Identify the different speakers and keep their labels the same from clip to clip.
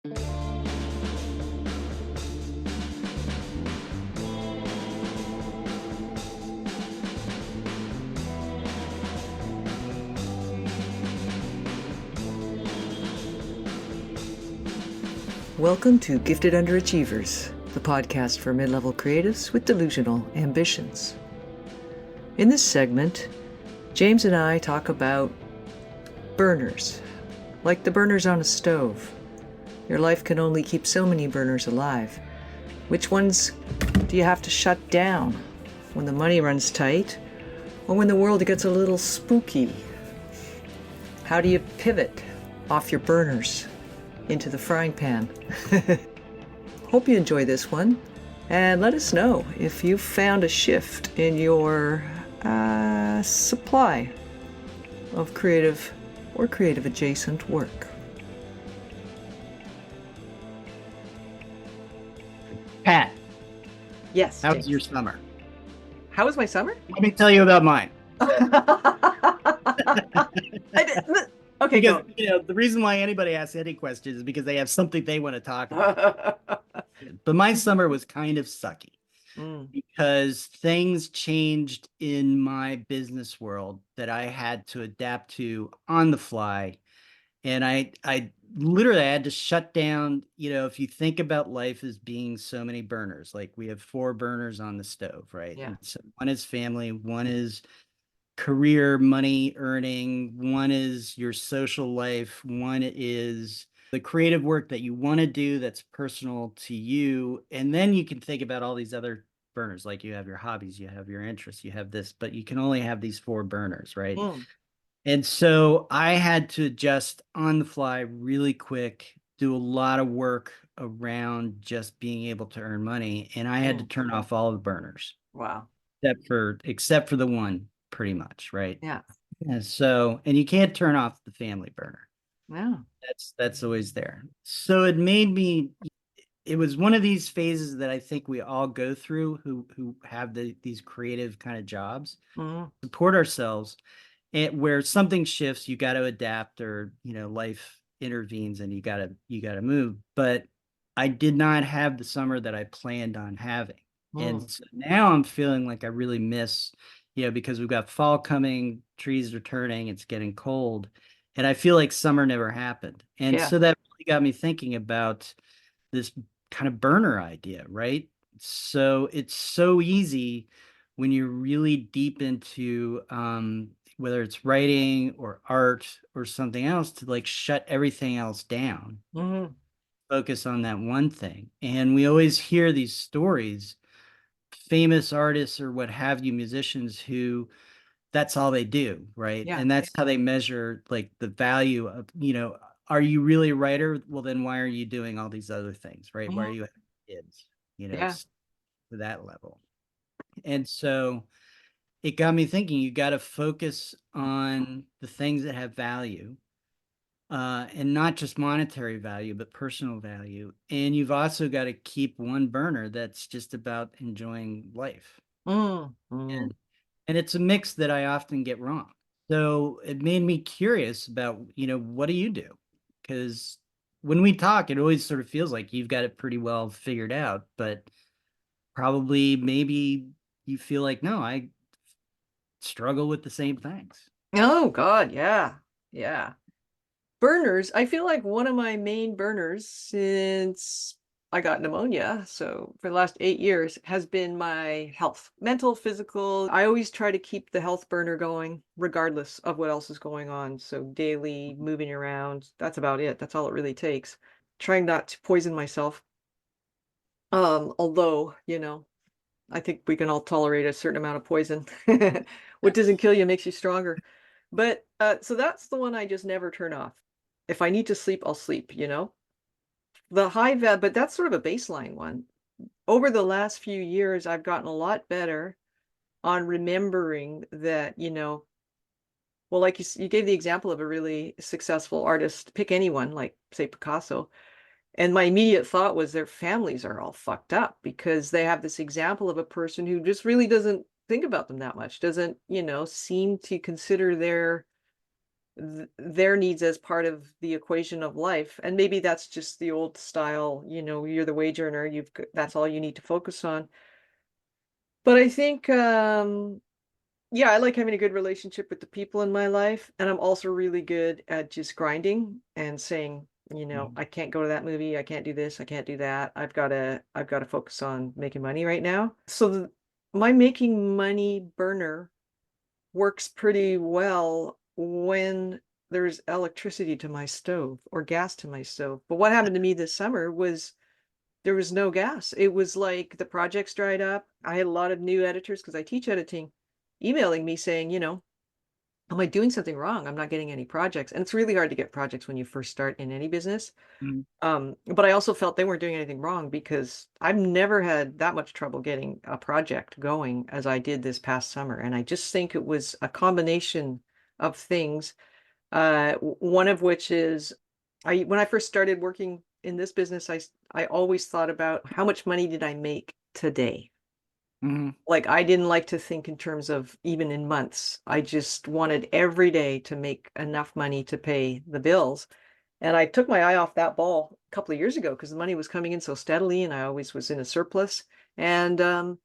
Speaker 1: Welcome to Gifted Underachievers, the podcast for mid-level creatives with delusional ambitions. In this segment, James and I talk about burners, like the burners on a stove. Your life can only keep so many burners alive. Which ones do you have to shut down when the money runs tight or when the world gets a little spooky? How do you pivot off your burners into the frying pan? Hope you enjoy this one, and let us know if you've found a shift in your supply of creative or creative adjacent work.
Speaker 2: Pat,
Speaker 1: Yes.
Speaker 2: how was your summer?
Speaker 1: How was my summer?
Speaker 2: Let me tell you about mine.
Speaker 1: Okay,
Speaker 2: Because
Speaker 1: go.
Speaker 2: the reason why anybody asks any questions is because they have something they want to talk about. But my summer was kind of sucky because things changed in my business world that I had to adapt to on the fly. And I literally had to shut down. If you think about life as being so many burners, like we have 4 burners on the stove, right?
Speaker 1: Yeah.
Speaker 2: And so one is family, one is career, money earning, one is your social life, one is the creative work that you want to do that's personal to you. And then you can think about all these other burners, like you have your hobbies, you have your interests, you have this, but you can only have these 4 burners, right? And so I had to adjust on the fly really quick, do a lot of work around just being able to earn money. And I had to turn off all the burners.
Speaker 1: Wow.
Speaker 2: Except for the one, pretty much, right?
Speaker 1: Yeah.
Speaker 2: And you can't turn off the family burner.
Speaker 1: Yeah.
Speaker 2: That's always there. So it was one of these phases that I think we all go through who have these creative kind of jobs, support ourselves, and where something shifts, you got to adapt, or life intervenes and you got to move. But I did not have the summer that I planned on having. And so now I'm feeling like I really miss, because we've got fall coming, trees are turning, it's getting cold, and I feel like summer never happened. And so that really got me thinking about this kind of burner idea, right? So it's so easy when you're really deep into whether it's writing or art or something else, to like shut everything else down, focus on that one thing. And we always hear these stories, famous artists or what have you, musicians, who that's all they do, right?
Speaker 1: Yeah.
Speaker 2: And that's how they measure like the value of, are you really a writer? Well, then why are you doing all these other things, right? Why are you having kids, to that level? And so it got me thinking, you got to focus on the things that have value, and not just monetary value, but personal value. And you've also got to keep one burner that's just about enjoying life. And it's a mix that I often get wrong. So it made me curious about, what do you do? Because when we talk, it always sort of feels like you've got it pretty well figured out, but probably maybe you feel like, no, I struggle with the same things.
Speaker 1: Oh God, yeah. Yeah. Burners, I feel like one of my main burners since I got pneumonia, so for the last 8 years, has been my health, mental, physical. I always try to keep the health burner going, regardless of what else is going on. So daily moving around, that's about it. That's all it really takes. Trying not to poison myself. Although, I think we can all tolerate a certain amount of poison. What doesn't kill you makes you stronger. But so that's the one I just never turn off. If I need to sleep, I'll sleep. The but that's sort of a baseline one. Over the last few years, I've gotten a lot better on remembering that, well, like you gave the example of a really successful artist, pick anyone, like say Picasso. And my immediate thought was their families are all fucked up because they have this example of a person who just really doesn't think about them that much, doesn't, seem to consider their their needs as part of the equation of life. And maybe that's just the old style, you're the wage earner, that's all you need to focus on. But I think, yeah, I like having a good relationship with the people in my life. And I'm also really good at just grinding and saying,
Speaker 2: Mhm.
Speaker 1: I can't go to that movie. I can't do this. I can't do that. I've got to focus on making money right now. So my making money burner works pretty well when there's electricity to my stove or gas to my stove. But what happened to me this summer was there was no gas. It was like the projects dried up. I had a lot of new editors because I teach editing emailing me saying, am I doing something wrong? I'm not getting any projects. And it's really hard to get projects when you first start in any business.
Speaker 2: Mhm.
Speaker 1: But I also felt they weren't doing anything wrong because I've never had that much trouble getting a project going as I did this past summer. And I just think it was a combination of things. One of which is when I first started working in this business, I always thought about how much money did I make today?
Speaker 2: Mhm.
Speaker 1: Like I didn't like to think in terms of even in months. I just wanted every day to make enough money to pay the bills. And I took my eye off that ball a couple of years ago because the money was coming in so steadily and I always was in a surplus. And then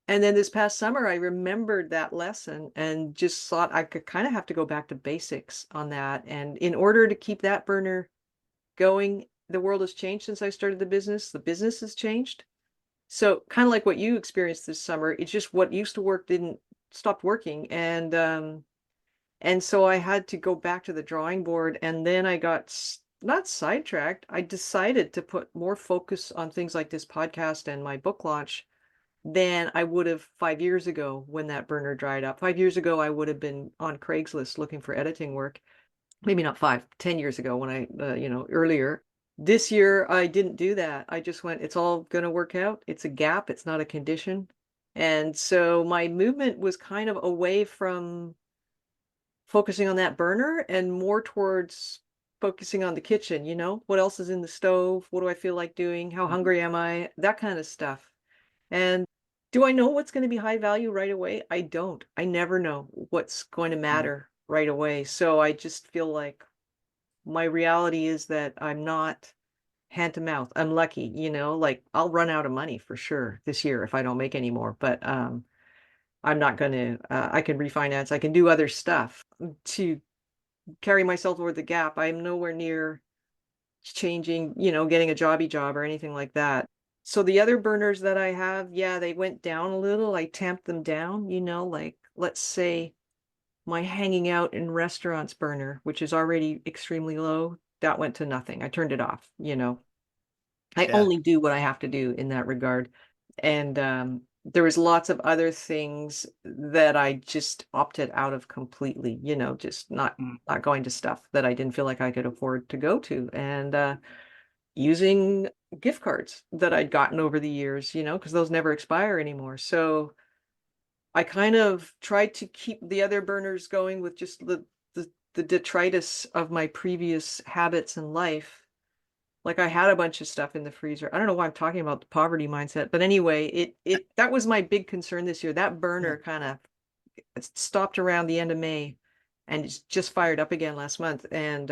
Speaker 1: this past summer, I remembered that lesson and just thought I could kind of have to go back to basics on that. And in order to keep that burner going, the world has changed since I started the business. The business has changed. So kind of like what you experienced this summer, it's just what used to work didn't stop working. And so I had to go back to the drawing board and then I got not sidetracked. I decided to put more focus on things like this podcast and my book launch than I would have 5 years ago when that burner dried up. 5 years ago, I would have been on Craigslist looking for editing work. Maybe not 10 years ago when earlier. This year, I didn't do that. I just went, it's all going to work out. It's a gap. It's not a condition. And so my movement was kind of away from focusing on that burner and more towards focusing on the kitchen, what else is in the stove? What do I feel like doing? How
Speaker 2: Mhm.
Speaker 1: hungry am I? That kind of stuff. And do I know what's going to be high value right away? I don't. I never know what's going to
Speaker 2: Mhm.
Speaker 1: matter right away. So I just feel like my reality is that I'm not hand to mouth. I'm lucky, like I'll run out of money for sure this year if I don't make any more, but I'm not going to I can refinance, I can do other stuff to carry myself over the gap. I'm nowhere near changing, getting a jobby job or anything like that. So the other burners that I have, yeah, they went down a little. I tamped them down, like let's say my hanging out in restaurants burner, which is already extremely low, that went to nothing. I turned it off. I
Speaker 2: Yeah.
Speaker 1: only do what I have to do in that regard. And there was lots of other things that I just opted out of completely, just not
Speaker 2: Mhm.
Speaker 1: not going to stuff that I didn't feel like I could afford to go to. And using gift cards that I'd gotten over the years, because those never expire anymore. So I kind of tried to keep the other burners going with just the detritus of my previous habits in life. Like I had a bunch of stuff in the freezer. I don't know why I'm talking about the poverty mindset, but anyway, it that was my big concern this year. That
Speaker 2: Yeah.
Speaker 1: burner kind of stopped around the end of May and it's just fired up again last month. And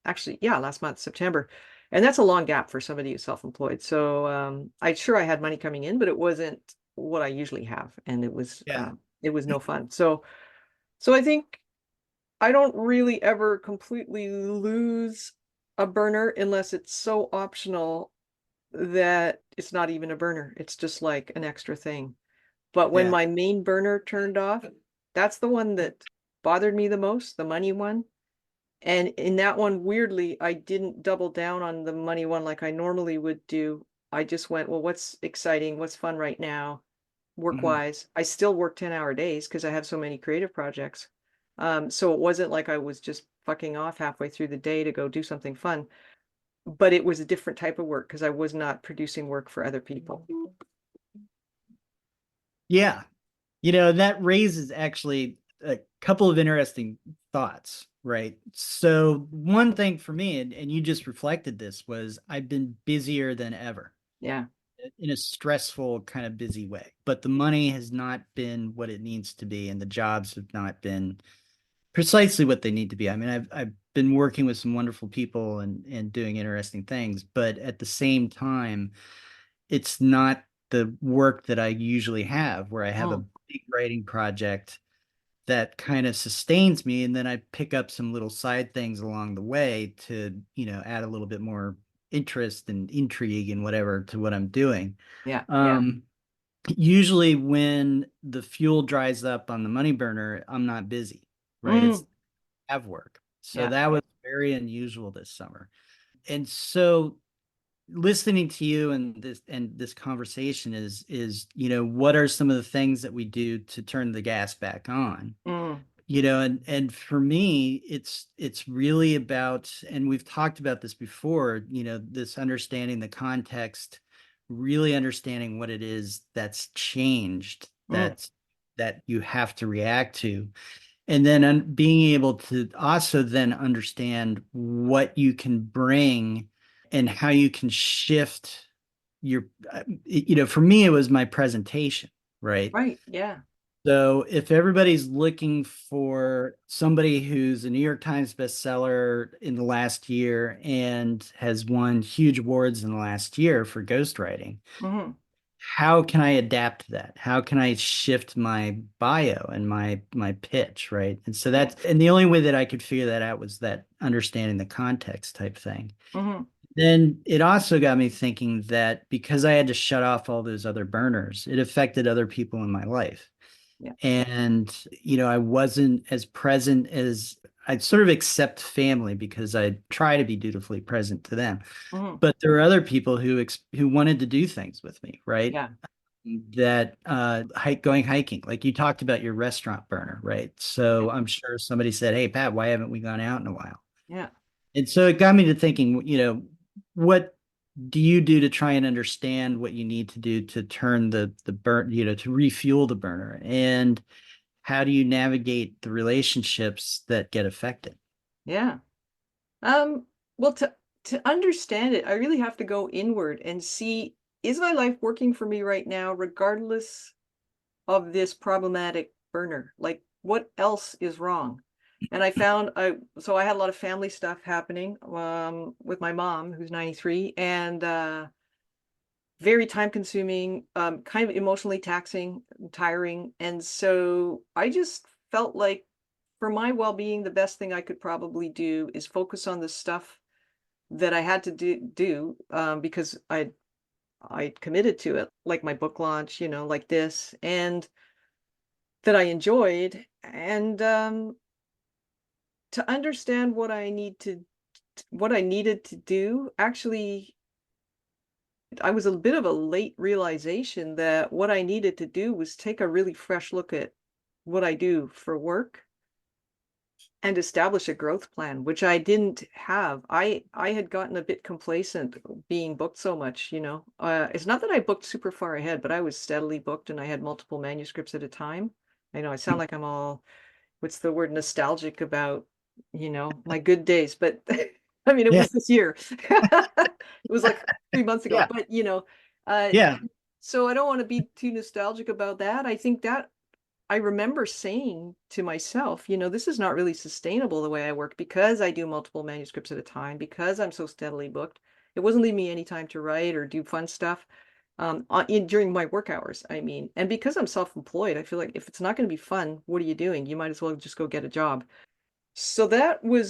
Speaker 1: actually, yeah, last month, September. And that's a long gap for somebody who's self-employed. So I had money coming in, but it wasn't what I usually have. And
Speaker 2: Yeah.
Speaker 1: it was no fun. So I think I don't really ever completely lose a burner unless it's so optional that it's not even a burner. It's just like an extra thing. But when
Speaker 2: Yeah.
Speaker 1: my main burner turned off, that's the one that bothered me the most, the money one. And in that one, weirdly, I didn't double down on the money one like I normally would do. I just went, well, what's exciting? What's fun right now,
Speaker 2: Mhm.
Speaker 1: work-wise? I still work 10-hour days because I have so many creative projects. So it wasn't like I was just fucking off halfway through the day to go do something fun, but it was a different type of work because I was not producing work for other people.
Speaker 2: Yeah. That raises actually a couple of interesting thoughts, right? So, one thing for me, and you just reflected this, was I've been busier than ever
Speaker 1: Yeah.
Speaker 2: in a stressful, kind of busy way. But the money has not been what it needs to be, and the jobs have not been precisely what they need to be. I mean, I've been working with some wonderful people and doing interesting things, but at the same time, it's not the work that I usually have, where I have a
Speaker 1: Mm.
Speaker 2: big writing project that kind of sustains me, and then I pick up some little side things along the way to, add a little bit more interest and intrigue and whatever to what I'm doing.
Speaker 1: Yeah.
Speaker 2: Usually when the fuel dries up on the money burner, I'm not busy, right? It's
Speaker 1: Mm.
Speaker 2: have work. So
Speaker 1: Yeah.
Speaker 2: that was very unusual this summer. And so listening to you and this conversation is, what are some of the things that we do to turn the gas back on?
Speaker 1: Mm.
Speaker 2: And for me, it's really about, and we've talked about this before, this understanding the context, really understanding what it is that's changed,
Speaker 1: Mm.
Speaker 2: that you have to react to, and then being able to also then understand what you can bring and how you can shift your, for me, it was my presentation, right?
Speaker 1: Right. Yeah.
Speaker 2: So if everybody's looking for somebody who's a New York Times bestseller in the last year and has won huge awards in the last year for ghostwriting,
Speaker 1: Mm-hmm.
Speaker 2: how can I adapt to that? How can I shift my bio and my pitch, right? And so
Speaker 1: Yeah.
Speaker 2: and the only way that I could figure that out was that understanding the context type thing.
Speaker 1: Mm-hmm.
Speaker 2: Then it also got me thinking that because I had to shut off all those other burners, it affected other people in my life.
Speaker 1: Yeah.
Speaker 2: And, I wasn't as present as I'd sort of accept family because I try to be dutifully present to them.
Speaker 1: Mm-hmm.
Speaker 2: But there are other people who wanted to do things with me, right?
Speaker 1: Yeah.
Speaker 2: That going hiking, like you talked about your restaurant burner, right?
Speaker 1: Yeah.
Speaker 2: So I'm sure somebody said, "Hey, Pat, why haven't we gone out in a while?"
Speaker 1: Yeah.
Speaker 2: And so it got me to thinking, what do you do to try and understand what you need to do to turn the burn, to refuel the burner? And how do you navigate the relationships that get affected?
Speaker 1: Yeah. Um, well, to understand it, I really have to go inward and see, is my life working for me right now, regardless of this problematic burner? Like, what else is wrong? And I found so I had a lot of family stuff happening with my mom, who's 93, and very time consuming, kind of emotionally taxing, tiring. And so I just felt like for my well-being, the best thing I could probably do is focus on the stuff that I had to do because I committed to it, like my book launch, like this, and that I enjoyed, and to understand what I needed to do. Actually, I was a bit of a late realization that what I needed to do was take a really fresh look at what I do for work and establish a growth plan, which I didn't have. I had gotten a bit complacent being booked so much. It's not that I booked super far ahead, but I was steadily booked and I had multiple manuscripts at a time. I know I sound like I'm all, what's the word, nostalgic about, my good days, but I mean, it
Speaker 2: Yeah,
Speaker 1: was this year. It was like 3 months ago,
Speaker 2: yeah,
Speaker 1: but uh,
Speaker 2: yeah.
Speaker 1: so I don't want to be too nostalgic about that. I think that I remember saying to myself, this is not really sustainable the way I work because I do multiple manuscripts at a time, because I'm so steadily booked. It wasn't leaving me any time to write or do fun stuff during my work hours, I mean. And because I'm self-employed, I feel like if it's not going to be fun, what are you doing? You might as well just go get a job. So that was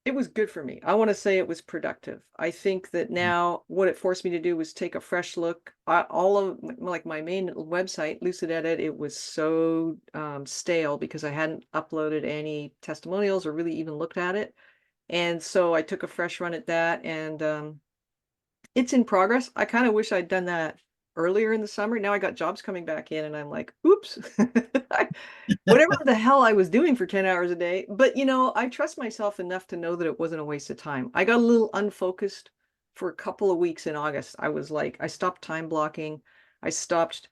Speaker 1: it was good for me. I want to say it was productive. I think that now what it forced me to do was take a fresh look. All of like my main website, Lucid Edit, it was so stale because I hadn't uploaded any testimonials or really even looked at it. And so I took a fresh run at that, and it's in progress. I kind of wish I'd done that earlier in the summer. Now I got jobs coming back in and I'm like, oops. Whatever the hell I was doing for 10 hours a day. But I trust myself enough to know that it wasn't a waste of time. I got a little unfocused for a couple of weeks in August. I was like, I stopped time blocking. I stopped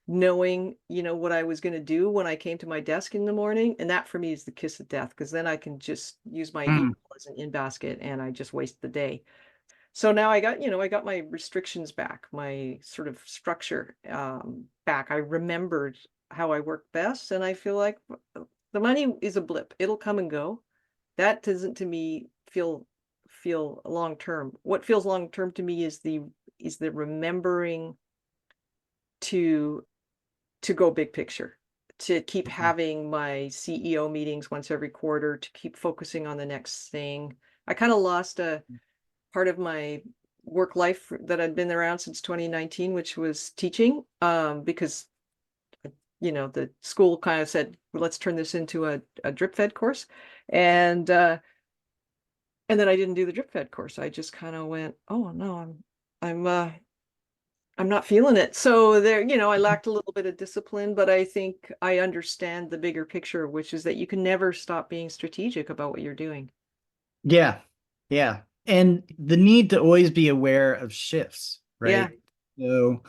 Speaker 1: knowing, what I was going to do when I came to my desk in the morning. And that for me is the kiss of death, because then I can just use my email
Speaker 2: Mm.
Speaker 1: as an in basket and I just waste the day. So now I got my restrictions back, my sort of structure back. I remembered how I work best, and I feel like The money is a blip. It'll come and go. That doesn't to me feel long term. What feels long term to me is the remembering to go big picture, to keep
Speaker 2: Mhm.
Speaker 1: having my CEO meetings once every quarter, to keep focusing on the next thing. I kind of lost a part of my work life that I'd been around since 2019, which was teaching, because the school kind of said, well, let's turn this into a drip fed course. And then I didn't do the drip fed course. I just kind of went, oh no, I'm I'm not feeling it. So there, I lacked a little bit of discipline, but I think I understand the bigger picture, which is that you can never stop being strategic about what you're doing.
Speaker 2: Yeah. Yeah. And the need to always be aware of shifts,
Speaker 1: Yeah.
Speaker 2: right? So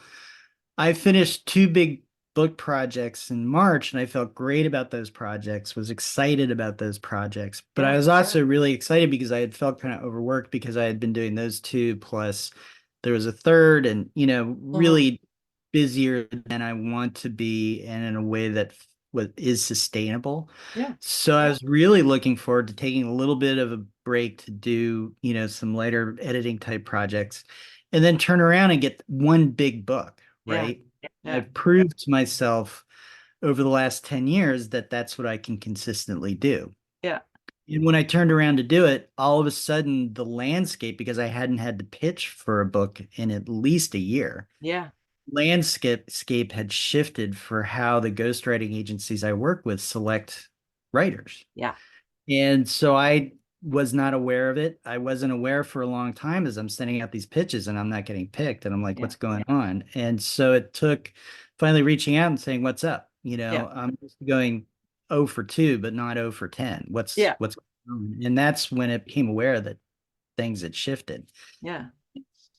Speaker 2: I finished two big book projects in March and I felt great about those projects, was excited about those projects. But I
Speaker 1: Yeah.
Speaker 2: was also really excited because I had felt kind of overworked because I had been doing those two plus there was a third and,
Speaker 1: Mhm.
Speaker 2: really busier than I want to be and in a way that is sustainable.
Speaker 1: Yeah.
Speaker 2: So I was really looking forward to taking a little bit of a break to do, some lighter editing type projects and then turn around and get one big book,
Speaker 1: Yeah.
Speaker 2: right?
Speaker 1: Yeah.
Speaker 2: I've proved to myself over the last 10 years that that's what I can consistently do.
Speaker 1: Yeah.
Speaker 2: And when I turned around to do it, all of a sudden the landscape, because I hadn't had to pitch for a book in at least a year,
Speaker 1: Yeah.
Speaker 2: landscape had shifted for how the ghostwriting agencies I work with select writers.
Speaker 1: Yeah.
Speaker 2: And so I was not aware of it. I wasn't aware for a long time as I'm sending out these pitches and I'm not getting picked. And I'm like,
Speaker 1: Yeah.
Speaker 2: what's going on? And so it took finally reaching out and saying, what's up?
Speaker 1: Yeah.
Speaker 2: I'm just going 0 for 2, but not 0 for 10.
Speaker 1: Yeah.
Speaker 2: What's going on? And that's when it became aware that things had shifted.
Speaker 1: Yeah.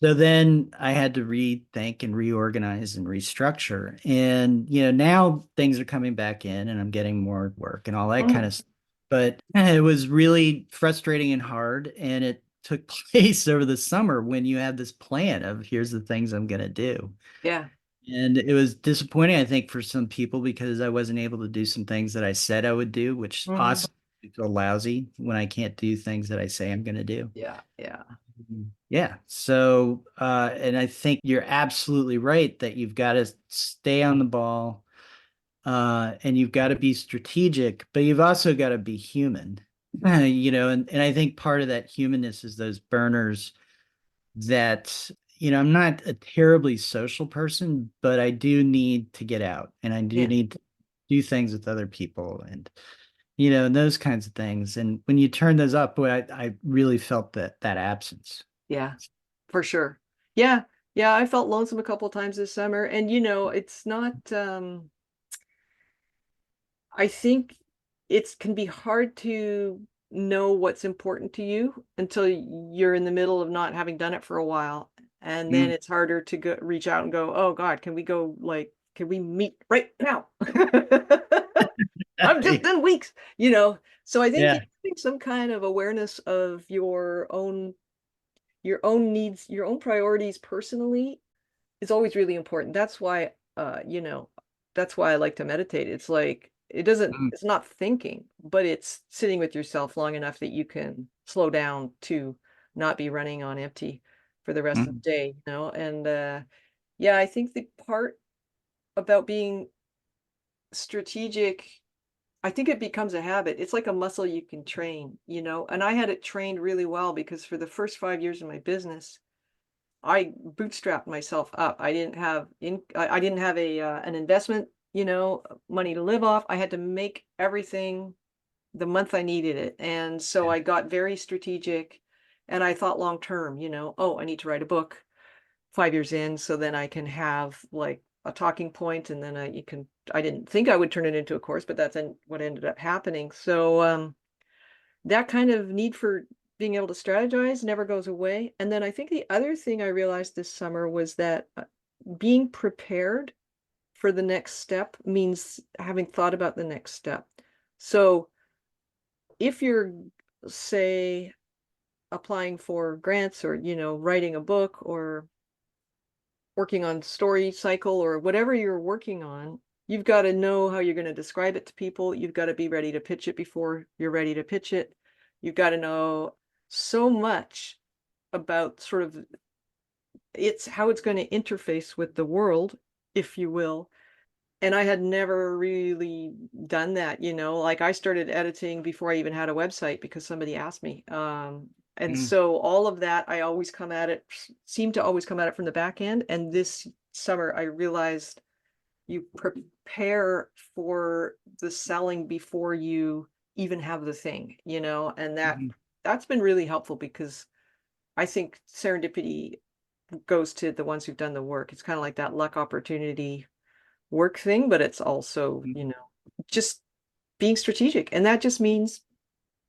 Speaker 2: So then I had to rethink and reorganize and restructure. And, now things are coming back in and I'm getting more work and all that kind
Speaker 1: Mhm.
Speaker 2: of stuff. But it was really frustrating and hard. And it took place over the summer when you have this plan of here's the things I'm going to do.
Speaker 1: Yeah.
Speaker 2: And it was disappointing, I think, for some people because I wasn't able to do some things that I said I would do, which
Speaker 1: Mhm.
Speaker 2: also feel lousy when I can't do things that I say I'm going to do.
Speaker 1: Yeah. Yeah.
Speaker 2: Yeah. So, and I think you're absolutely right that you've got to stay on the ball, and you've got to be strategic, but you've also got to be human. And I think part of that humanness is those burners that, I'm not a terribly social person, but I do need to get out and I do
Speaker 1: Yeah.
Speaker 2: need to do things with other people and those kinds of things. And when you turn those up, boy, I really felt that absence.
Speaker 1: Yeah. For sure. Yeah. Yeah. I felt lonesome a couple of times this summer. And it's not I think it can be hard to know what's important to you until you're in the middle of not having done it for a while. And then
Speaker 2: Mm,
Speaker 1: it's harder to reach out and go, oh God, can we meet right now? I've just done weeks, So I think
Speaker 2: yeah.
Speaker 1: having some kind of awareness of your own needs, your own priorities personally is always really important. That's why I like to meditate. It's like
Speaker 2: Mm,
Speaker 1: it's not thinking, but it's sitting with yourself long enough that you can slow down to not be running on empty for the rest of
Speaker 2: mm,
Speaker 1: the day. And yeah, I think the part about being strategic, I think it becomes a habit. It's like a muscle you can train. And I had it trained really well because for the first 5 years of my business, I bootstrapped myself up. I didn't have an investment, money to live off. I had to make everything the month I needed it. And so
Speaker 2: yeah.
Speaker 1: I got very strategic and I thought long term, oh, I need to write a book 5 years in so then I can have like a talking point and then I didn't think I would turn it into a course, but what ended up happening. So that kind of need for being able to strategize never goes away. And then I think the other thing I realized this summer was that being prepared for the next step means having thought about the next step. So if you're, say, applying for grants or, writing a book or working on story cycle or whatever you're working on, You've got to know how you're going to describe it to people. You've got to be ready to pitch it before you're ready to pitch it. You've got to know so much about sort of how it's going to interface with the world, if you will. And I had never really done that, like I started editing before I even had a website because somebody asked me. And so all of that, seemed to always come at it from the back end. And this summer, I realized you prepare for the selling before you even have the thing, and that's been really helpful because I think serendipity goes to the ones who've done the work. It's kind of like that luck opportunity work thing, but it's also, just being strategic. And that just means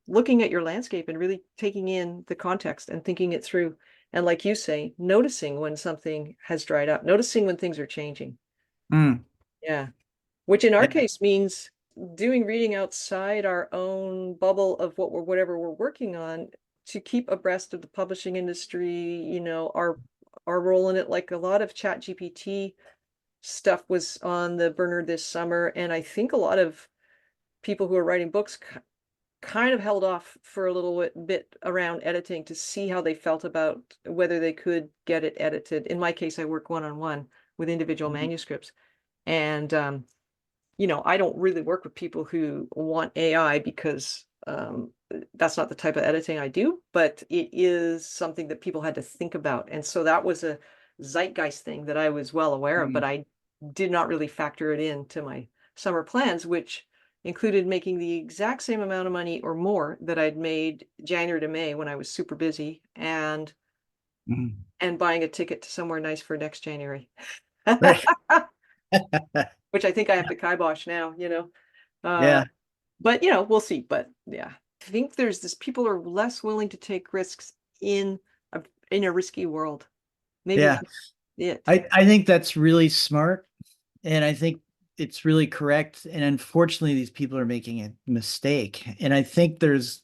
Speaker 1: looking at your landscape and really taking in the context and thinking it through. And like you say, noticing when something has dried up, noticing when things are changing. Yeah. Which in our case means doing reading outside our own bubble of whatever we're working on to keep abreast of the publishing industry, our role in it. Like a lot of ChatGPT stuff was on the burner this summer. And I think a lot of people who are writing books kind of held off for a little bit around editing to see how they felt about whether they could get it edited. In my case, I work one-on-one with individual manuscripts. And, I don't really work with people who want AI because that's not the type of editing I do, but it is something that people had to think about. And so that was a zeitgeist thing that I was well aware of, but I did not really factor it into my summer plans, which included making the exact same amount of money or more that I'd made January to May when I was super busy, and buying a ticket to somewhere nice for next January. Which I think I have to kibosh now,
Speaker 2: Yeah.
Speaker 1: But we'll see. But yeah, I think there's this, people are less willing to take risks in a risky world. Maybe that's it.
Speaker 2: I think that's really smart. And I think it's really correct. And unfortunately, these people are making a mistake. And I think there's,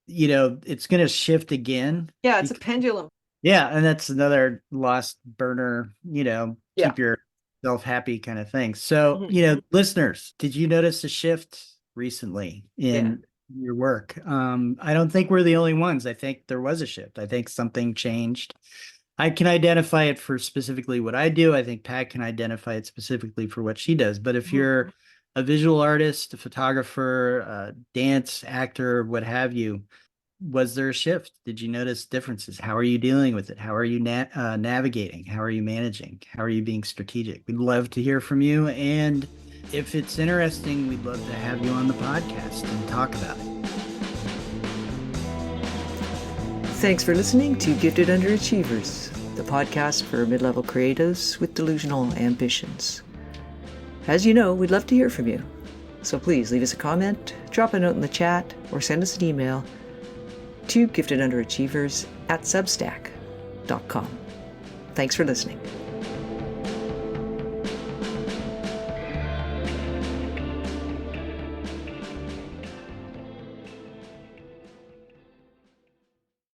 Speaker 2: it's going to shift again.
Speaker 1: Yeah, it's a pendulum.
Speaker 2: Yeah. And that's another lost burner, keep yourself happy kind of thing. So, listeners, did you notice a shift recently in your work? I don't think we're the only ones. I think there was a shift. I think something changed. I can identify it for specifically what I do. I think Pat can identify it specifically for what she does. But if you're a visual artist, a photographer, a dance actor, what have you, was there a shift? Did you notice differences? How are you dealing with it? How are you navigating? How are you managing? How are you being strategic? We'd love to hear from you. And if it's interesting, we'd love to have you on the podcast and talk about it.
Speaker 1: Thanks for listening to Gifted Underachievers, the podcast for mid-level creatives with delusional ambitions. As you know, we'd love to hear from you. So please leave us a comment, drop a note in the chat, or send us an email to giftedunderachievers@substack.com. Thanks for listening.